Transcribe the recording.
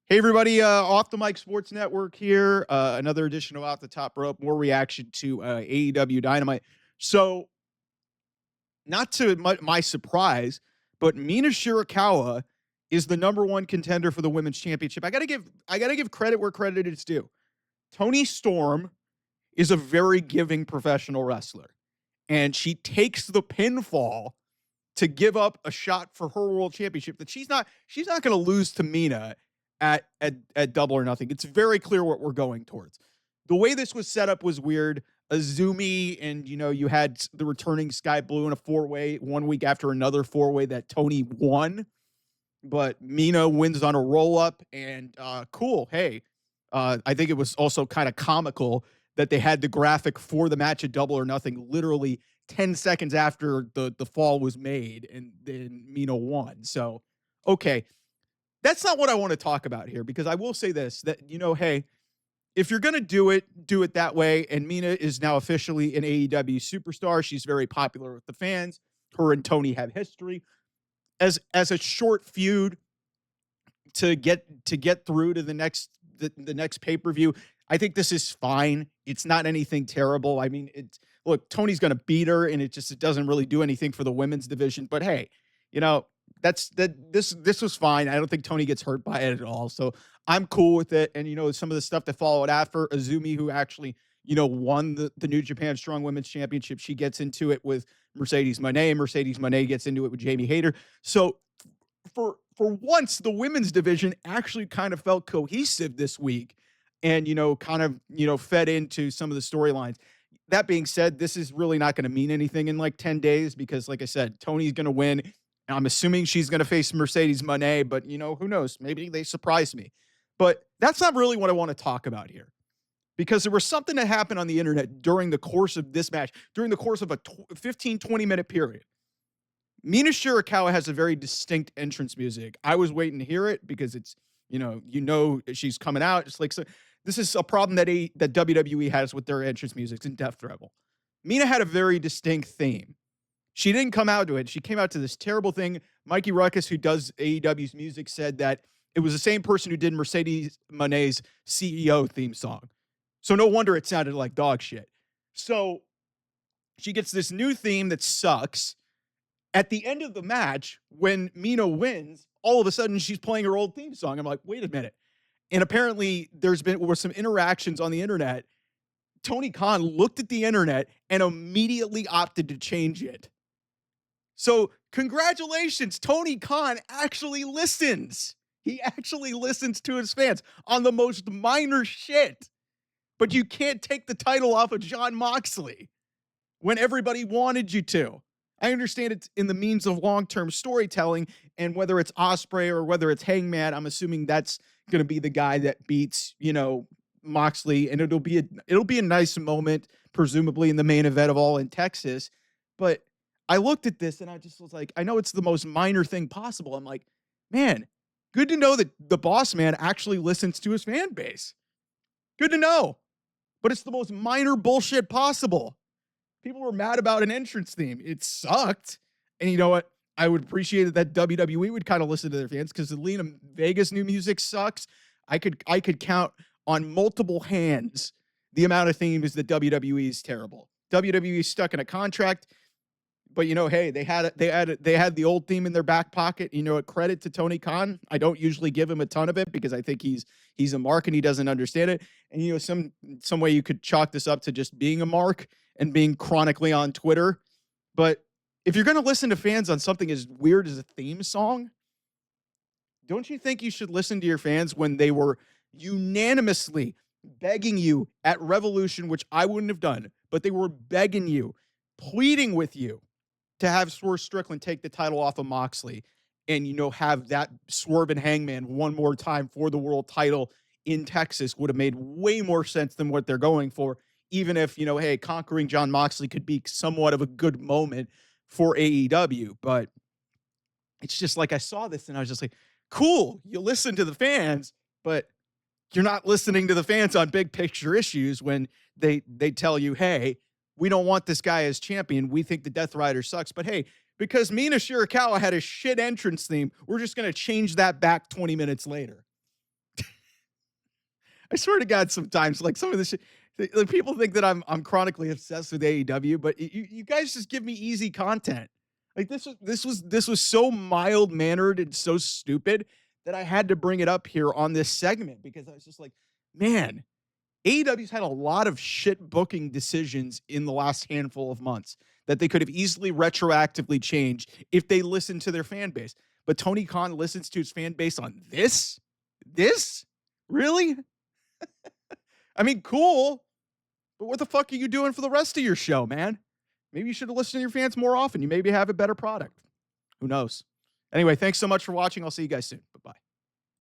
Hey, everybody, Off the Mic Sports Network here. Another edition of Off the Top Rope, more reaction to AEW Dynamite. So, not to my surprise, but Mina Shirakawa is the number one contender for the women's championship. I gotta give credit where credit is due. Toni Storm is a very giving professional wrestler, and she takes the pinfall to give up a shot for her world championship that she's not going to lose to Mina at Double or Nothing. It's very clear what we're going towards. The way this was set up was weird. Azumi and you had the returning Sky Blue in a four-way 1 week after another four-way that Tony won, but Mina wins on a roll-up and cool. Hey, I think it was also kind of comical that they had the graphic for the match at Double or Nothing literally 10 seconds after the fall was made, and then Mina won. So, okay, that's not what I want to talk about here, because I will say this, that, hey, if you're going to do it that way, and Mina is now officially an AEW superstar. She's very popular with the fans. Her and Tony have history. As a short feud to get through to the next pay-per-view, I think this is fine. It's not anything terrible. I mean, look, Tony's going to beat her, and it doesn't really do anything for the women's division. But hey, this was fine. I don't think Tony gets hurt by it at all. So I'm cool with it. And some of the stuff that followed after, Azumi, who actually won the New Japan Strong Women's Championship, she gets into it with Mercedes Moné. Mercedes Moné gets into it with Jamie Hayter. So for once, the women's division actually kind of felt cohesive this week, and kind of fed into some of the storylines. That being said, this is really not going to mean anything in like 10 days because, like I said, Tony's going to win. I'm assuming she's going to face Mercedes Moné, but who knows? Maybe they surprise me. But that's not really what I want to talk about here, because there was something that happened on the internet during the course of this match, during the course of a 15, 20-minute period. Mina Shirakawa has a very distinct entrance music. I was waiting to hear it because it's, she's coming out. It's like, so this is a problem that WWE has with their entrance music in Death Rebel. Mina had a very distinct theme. She didn't come out to it. She came out to this terrible thing. Mikey Ruckus, who does AEW's music, said that it was the same person who did Mercedes Moné's CEO theme song. So no wonder it sounded like dog shit. So she gets this new theme that sucks. At the end of the match, when Mina wins, all of a sudden she's playing her old theme song. I'm like, wait a minute. And apparently were some interactions on the internet. Tony Khan looked at the internet and immediately opted to change it. So congratulations, Tony Khan actually listens. He actually listens to his fans on the most minor shit. But you can't take the title off of Jon Moxley when everybody wanted you to. I understand it's in the means of long-term storytelling, and whether it's Ospreay or whether it's Hangman, I'm assuming that's going to be the guy that beats, Moxley, and it'll be a nice moment, presumably in the main event of All in Texas. But I looked at this and I just was like, I know it's the most minor thing possible. I'm like, man, good to know that the boss man actually listens to his fan base. Good to know. But it's the most minor bullshit possible. People were mad about an entrance theme. It sucked. And you know what? I would appreciate it that WWE would kind of listen to their fans, because the Lena Vegas new music sucks. I could count on multiple hands the amount of themes that WWE is terrible. WWE is stuck in a contract, but hey, they had the old theme in their back pocket. A credit to Tony Khan. I don't usually give him a ton of it because I think he's a mark and he doesn't understand it. And some way you could chalk this up to just being a mark and being chronically on Twitter. But if you're going to listen to fans on something as weird as a theme song, don't you think you should listen to your fans when they were unanimously begging you at Revolution, which I wouldn't have done, but they were begging you, pleading with you to have Swerve Strickland take the title off of Moxley and, have that Swerve and Hangman one more time for the world title in Texas would have made way more sense than what they're going for. Even if, hey, conquering Jon Moxley could be somewhat of a good moment for AEW. But it's just like, I saw this and I was just like, cool, you listen to the fans, but you're not listening to the fans on big picture issues when they tell you, hey, we don't want this guy as champion. We think the Death Rider sucks. But hey, because Mina Shirakawa had a shit entrance theme, we're just going to change that back 20 minutes later. I swear to God, sometimes like some of this shit, like people think that I'm chronically obsessed with AEW, but you guys just give me easy content. Like this was so mild mannered and so stupid that I had to bring it up here on this segment because I was just like, man, AEW's had a lot of shit booking decisions in the last handful of months that they could have easily retroactively changed if they listened to their fan base. But Tony Khan listens to his fan base on this? This? Really? I mean, cool, but what the fuck are you doing for the rest of your show, man? Maybe you should have listened to your fans more often. You maybe have a better product. Who knows? Anyway, thanks so much for watching. I'll see you guys soon. Bye-bye.